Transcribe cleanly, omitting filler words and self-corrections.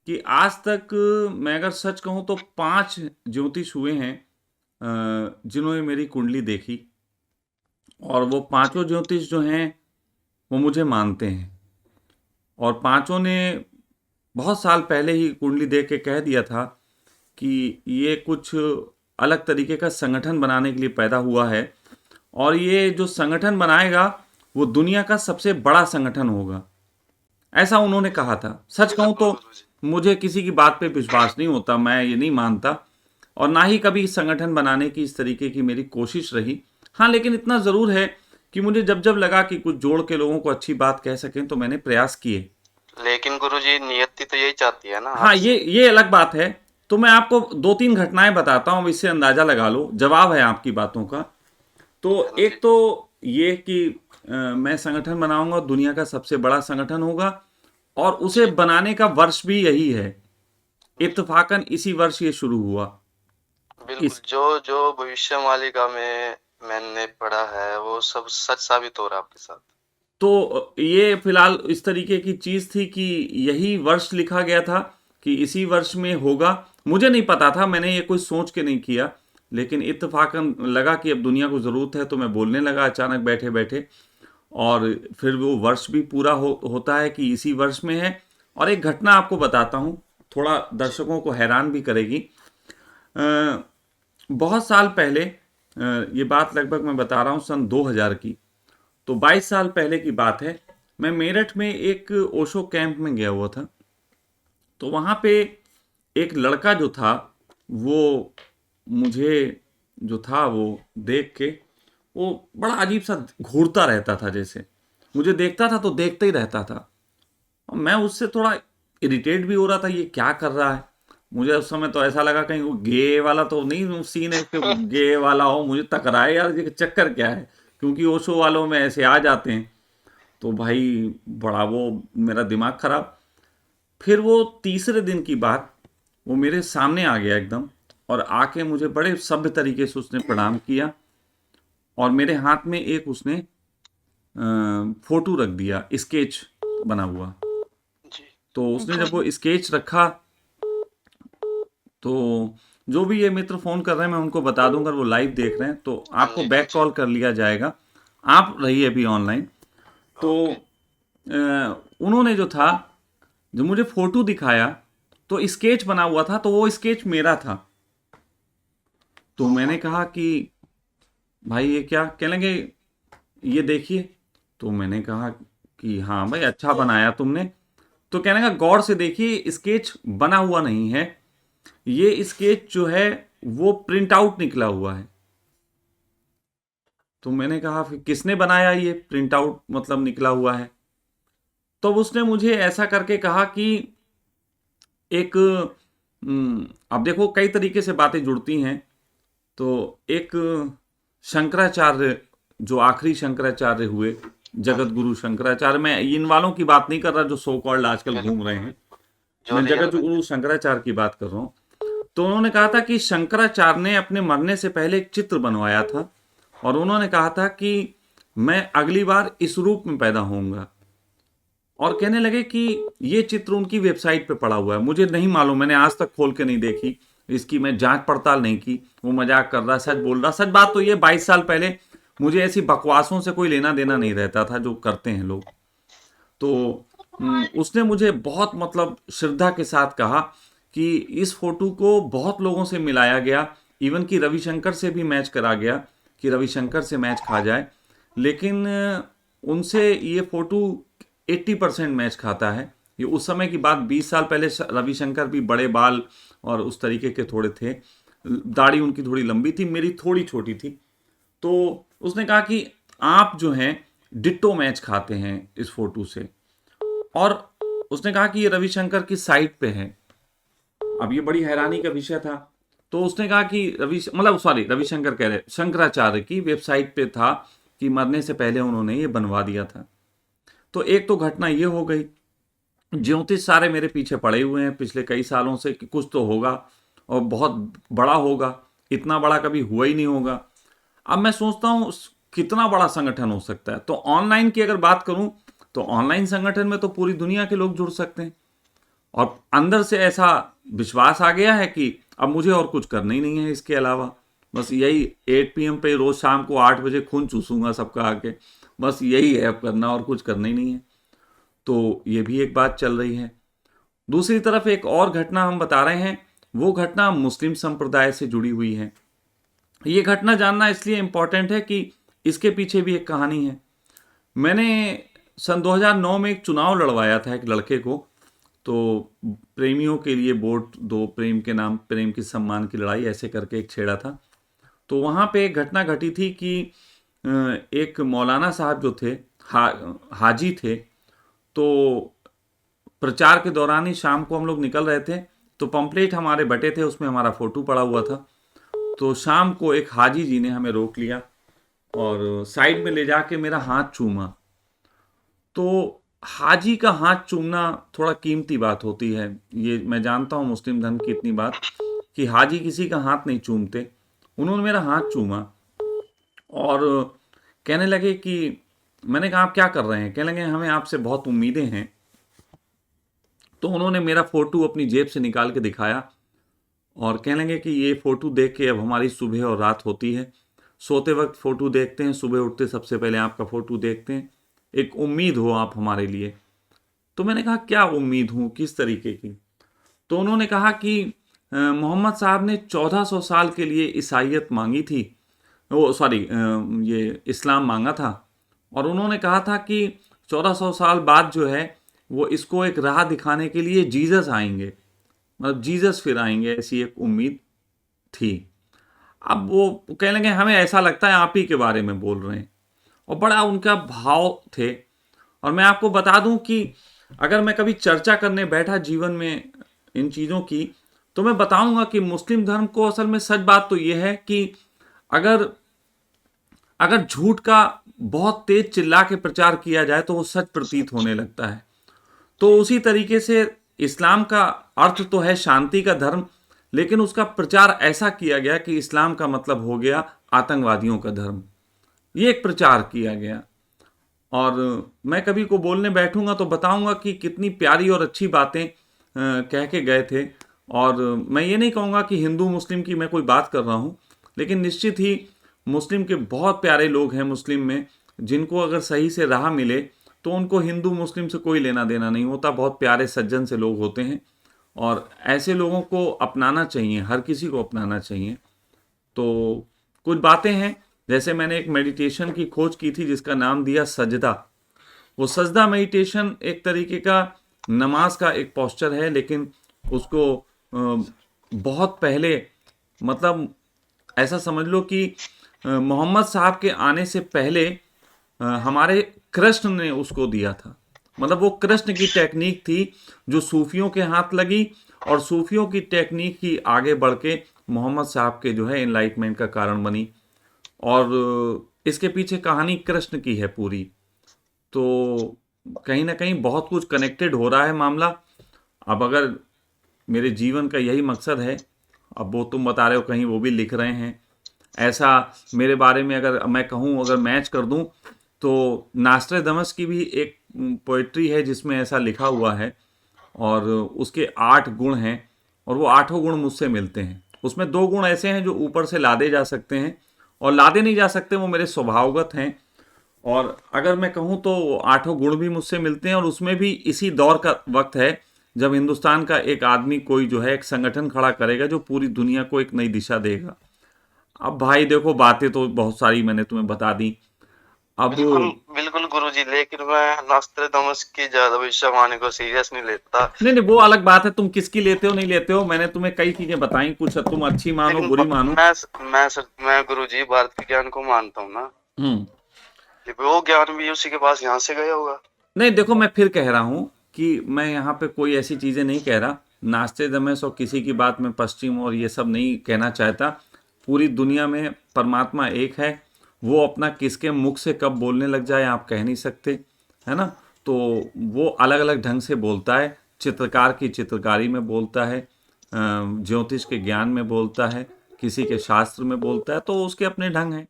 कि आज तक मैं अगर सच कहूँ तो 5 ज्योतिष हुए हैं जिन्होंने मेरी कुंडली देखी, और वो जी। पांचों ज्योतिष जो हैं वो मुझे मानते हैं। और पांचों ने बहुत साल पहले ही कुंडली देख के कह दिया था कि ये कुछ अलग तरीके का संगठन बनाने के लिए पैदा हुआ है, और ये जो संगठन बनाएगा वो दुनिया का सबसे बड़ा संगठन होगा, ऐसा उन्होंने कहा था। सच कहूँ बिल्कुल तो गुरु जी। मुझे किसी की बात पे विश्वास नहीं होता, मैं ये नहीं मानता, और ना ही कभी संगठन बनाने की इस तरीके की मेरी कोशिश रही। हाँ, लेकिन इतना ज़रूर है कि मुझे जब जब लगा कि कुछ जोड़ के लोगों को अच्छी बात कह सकें तो मैंने प्रयास किए। लेकिन गुरु जी, नियति तो यही चाहती है ना हाँ, आपसे। ये अलग बात है। तो मैं आपको दो तीन घटनाएं बताता हूँ, इससे अंदाजा लगा लो, जवाब है आपकी बातों का। तो हाँ जी। एक तो ये कि मैं संगठन बनाऊंगा, दुनिया का सबसे बड़ा संगठन होगा, और उसे जी। बनाने का वर्ष भी यही है। इत्तेफाकन इसी वर्ष ये शुरू हुआ। बिल्कुल, इस जो जो भविष्यवालिका में मैंने पढ़ा है वो सब सच साबित हो रहा है आपके साथ। तो ये फिलहाल इस तरीके की चीज थी कि यही वर्ष लिखा गया था कि इसी वर्ष में होगा। मुझे नहीं पता था, मैंने ये कोई सोच के नहीं किया, लेकिन इत्तेफाकन लगा कि अब दुनिया को ज़रूरत है तो मैं बोलने लगा अचानक बैठे बैठे। और फिर वो वर्ष भी पूरा होता है कि इसी वर्ष में है। और एक घटना आपको बताता हूँ, थोड़ा जी। दर्शकों को हैरान भी करेगी। अ, बहुत साल पहले, ये बात लगभग मैं बता रहा हूँ सन 2000 की, तो 22 साल पहले की बात है। मैं मेरठ में एक ओशो कैंप में गया हुआ था। तो वहाँ पे एक लड़का जो था, वो मुझे जो था वो देख के, वो बड़ा अजीब सा घूरता रहता था, जैसे मुझे देखता था तो देखते ही रहता था। और मैं उससे थोड़ा इरिटेट भी हो रहा था, ये क्या कर रहा है। मुझे उस समय तो ऐसा लगा कहीं वो गे वाला तो नहीं सीन है कि गे वाला हो, मुझे टकराए यार, ये चक्कर क्या है। क्योंकि ओशो वालों में ऐसे आ जाते हैं। तो भाई बड़ा वो, मेरा दिमाग खराब। फिर वो तीसरे दिन की बात, वो मेरे सामने आ गया एकदम, और आके मुझे बड़े सभ्य तरीके से उसने प्रणाम किया, और मेरे हाथ में एक उसने फोटो रख दिया, स्केच बना हुआ। जी। तो उसने जब वो स्केच रखा, तो जो भी ये मित्र फ़ोन कर रहे हैं मैं उनको बता दूंगा, अगर वो लाइव देख रहे हैं तो हाँ आपको जी, हाँ बैक जी। कॉल कर लिया जाएगा। आप रहिए अभी ऑनलाइन। तो ओके। उन्होंने जो था, जो मुझे फोटो दिखाया, तो स्केच बना हुआ था, तो वो स्केच मेरा था। तो मैंने कहा कि भाई ये क्या, कहने लगे ये देखिए। तो मैंने कहा कि हाँ भाई, अच्छा बनाया तुमने। तो कहने का गौर से देखिए, स्केच बना हुआ नहीं है, ये स्केच जो है वो प्रिंट आउट निकला हुआ है। तो मैंने कहा फिर किसने बनाया, ये प्रिंट आउट मतलब निकला हुआ है। तो उसने मुझे ऐसा करके कहा कि एक, अब देखो कई तरीके से बातें जुड़ती हैं। तो एक शंकराचार्य, जो आखिरी शंकराचार्य हुए, हाँ जगत जी। गुरु शंकराचार्य, मैं इन वालों की बात नहीं कर रहा जो सो कॉल्ड आजकल घूम बिल्कुल रहे हैं, बिल्कुल। जो मैं रियल जगत में थे। गुरु शंकराचार्य की बात कर रहा हूँ। तो उन्होंने कहा था कि शंकराचार्य ने अपने मरने से पहले एक चित्र बनवाया था, और उन्होंने कहा था कि मैं अगली बार इस रूप में पैदा होऊंगा। और कहने लगे कि ये चित्र उनकी वेबसाइट पे पड़ा हुआ है, मुझे नहीं मालूम, मैंने आज तक खोल के नहीं देखी, इसकी मैं जांच पड़ताल नहीं की, वो मजाक कर रहा है सच बोल रहा। सच बात तो ये 22 साल पहले मुझे ऐसी बकवासों से कोई लेना देना नहीं रहता था जो करते हैं लोग। तो उसने मुझे बहुत मतलब श्रद्धा के साथ कहा कि इस फोटो को बहुत लोगों से मिलाया गया, इवन कि रविशंकर से भी मैच करा गया कि रविशंकर से मैच खा जाए, लेकिन उनसे ये फोटो 80% मैच खाता है। ये उस समय की बात, 20 साल पहले रविशंकर भी बड़े बाल और उस तरीके के थोड़े थे, दाढ़ी उनकी थोड़ी लंबी थी, मेरी थोड़ी छोटी थी। तो उसने कहा कि आप जो हैं डिट्टो मैच खाते हैं इस फोटो से। और उसने कहा कि ये रविशंकर की साइट पे है। अब ये बड़ी हैरानी का विषय था। तो उसने कहा कि रवि मतलब सॉरी, रविशंकर कह रहे, शंकराचार्य की वेबसाइट पे था कि मरने से पहले उन्होंने ये बनवा दिया था। तो एक तो घटना ये हो गई। ज्योतिष सारे मेरे पीछे पड़े हुए हैं पिछले कई सालों से कि कुछ तो होगा, और बहुत बड़ा होगा, इतना बड़ा कभी हुआ ही नहीं होगा। अब मैं सोचता हूँ कितना बड़ा संगठन हो सकता है। तो ऑनलाइन की अगर बात करूं, तो ऑनलाइन संगठन में तो पूरी दुनिया के लोग जुड़ सकते हैं। और अंदर से ऐसा विश्वास आ गया है कि अब मुझे और कुछ करना ही नहीं है इसके अलावा, बस यही 8 PM पे रोज शाम को 8 बजे खून चूसूंगा सबका आके, बस यही है अब करना, और कुछ करना ही नहीं है। तो ये भी एक बात चल रही है। दूसरी तरफ एक और घटना हम बता रहे हैं, वो घटना मुस्लिम संप्रदाय से जुड़ी हुई है। ये घटना जानना इसलिए इम्पोर्टेंट है कि इसके पीछे भी एक कहानी है। मैंने सन 2009 में एक चुनाव लड़वाया था एक लड़के को, तो प्रेमियों के लिए वोट दो, प्रेम के नाम, प्रेम की सम्मान की लड़ाई, ऐसे करके एक छेड़ा था। तो वहाँ पे एक घटना घटी थी कि एक मौलाना साहब जो थे, हाजी थे, तो प्रचार के दौरान ही शाम को हम लोग निकल रहे थे, तो पंपलेट हमारे बटे थे, उसमें हमारा फोटो पड़ा हुआ था। तो शाम को एक हाजी जी ने हमें रोक लिया और साइड में ले जाके मेरा हाथ चूमा। तो हाजी का हाथ चूमना थोड़ा कीमती बात होती है, ये मैं जानता हूँ मुस्लिम धर्म की इतनी बात कि हाजी किसी का हाथ नहीं चूमते। उन्होंने मेरा हाथ चूमा और कहने लगे कि, मैंने कहा आप क्या कर रहे हैं? कहने लगे हमें आपसे बहुत उम्मीदें हैं। तो उन्होंने मेरा फोटो अपनी जेब से निकाल के दिखाया और कहने लगे कि ये फोटो देख के अब हमारी सुबह और रात होती है, सोते वक्त फोटो देखते हैं, सुबह उठते सबसे पहले आपका फोटो देखते हैं, एक उम्मीद हो आप हमारे लिए। तो मैंने कहा क्या उम्मीद हूँ, किस तरीके की? तो उन्होंने कहा कि मोहम्मद साहब ने 1400 साल के लिए ईसाइयत मांगी थी, वो सॉरी ये इस्लाम मांगा था, और उन्होंने कहा था कि 1400 साल बाद जो है वो इसको एक राह दिखाने के लिए जीसस आएंगे, मतलब जीसस फिर आएंगे, ऐसी एक उम्मीद थी। अब वो कहने लगे हमें ऐसा लगता है आप ही के बारे में बोल रहे हैं, और बड़ा उनका भाव थे। और मैं आपको बता दूं कि अगर मैं कभी चर्चा करने बैठा जीवन में इन चीज़ों की, तो मैं बताऊंगा कि मुस्लिम धर्म को असल में सच बात तो यह है कि अगर अगर झूठ का बहुत तेज चिल्ला के प्रचार किया जाए तो वो सच प्रतीत होने लगता है। तो उसी तरीके से इस्लाम का अर्थ तो है शांति का धर्म, लेकिन उसका प्रचार ऐसा किया गया कि इस्लाम का मतलब हो गया आतंकवादियों का धर्म, ये एक प्रचार किया गया। और मैं कभी को बोलने बैठूंगा तो बताऊंगा कि कितनी प्यारी और अच्छी बातें कह के गए थे। और मैं ये नहीं कहूँगा कि हिंदू मुस्लिम की मैं कोई बात कर रहा हूँ, लेकिन निश्चित ही मुस्लिम के बहुत प्यारे लोग हैं मुस्लिम में, जिनको अगर सही से राह मिले तो उनको हिंदू मुस्लिम से कोई लेना देना नहीं होता, बहुत प्यारे सज्जन से लोग होते हैं, और ऐसे लोगों को अपनाना चाहिए, हर किसी को अपनाना चाहिए। तो कुछ बातें हैं, जैसे मैंने एक मेडिटेशन की खोज की थी जिसका नाम दिया सजदा। वो सजदा मेडिटेशन एक तरीके का नमाज का एक पोस्चर है, लेकिन उसको बहुत पहले, मतलब ऐसा समझ लो कि मोहम्मद साहब के आने से पहले हमारे कृष्ण ने उसको दिया था। मतलब वो कृष्ण की टेक्निक थी जो सूफियों के हाथ लगी, और सूफियों की टेक्निक ही आगे बढ़ के मोहम्मद साहब के जो है एनलाइटमेंट का कारण बनी। और इसके पीछे कहानी कृष्ण की है पूरी। तो कहीं ना कहीं बहुत कुछ कनेक्टेड हो रहा है मामला। अब अगर मेरे जीवन का यही मकसद है, अब वो तुम बता रहे हो कहीं वो भी लिख रहे हैं ऐसा मेरे बारे में, अगर मैं कहूँ, अगर मैच कर दूँ, तो नास्ट्रेदमस की भी एक पोइट्री है जिसमें ऐसा लिखा हुआ है, और उसके 8 गुण हैं, और वो 8 गुण मुझसे मिलते हैं। उसमें 2 गुण ऐसे हैं जो ऊपर से लादे जा सकते हैं, और लादे नहीं जा सकते, वो मेरे स्वभावगत हैं। और अगर मैं कहूँ तो 8 गुण भी मुझसे मिलते हैं, और उसमें भी इसी दौर का वक्त है जब हिंदुस्तान का एक आदमी कोई जो है एक संगठन खड़ा करेगा जो पूरी दुनिया को एक नई दिशा देगा। अब भाई देखो, बातें तो बहुत सारी मैंने तुम्हें बता दी। अब बिल्कुल बिल्कुल गुरुजी, लेकिन मैं नास्ट्रेदामस की ज्यादा भविष्यवाणी को सीरियस नहीं लेता। नहीं नहीं, वो अलग बात है, तुम किसकी लेते हो नहीं लेते हो। मैंने तुम्हें कई चीजें बताई, कुछ तुम अच्छी मानो लेकिन बुरी मानो। मैं गुरुजी भारत के ज्ञान को मानता हूँ ना, हम्म। कि वो ज्ञान भी उसी के पास यहाँ से गया होगा। नहीं देखो, मैं फिर कह रहा हूँ कि मैं यहाँ पे कोई ऐसी चीजें नहीं कह रहा, नाश्ते दमेश और किसी की बात में पश्चिम और ये सब नहीं कहना चाहता। पूरी दुनिया में परमात्मा एक है, वो अपना किसके मुख से कब बोलने लग जाए आप कह नहीं सकते, है ना। तो वो अलग अलग ढंग से बोलता है, चित्रकार की चित्रकारी में बोलता है, ज्योतिष के ज्ञान में बोलता है, किसी के शास्त्र में बोलता है, तो उसके अपने ढंग हैं।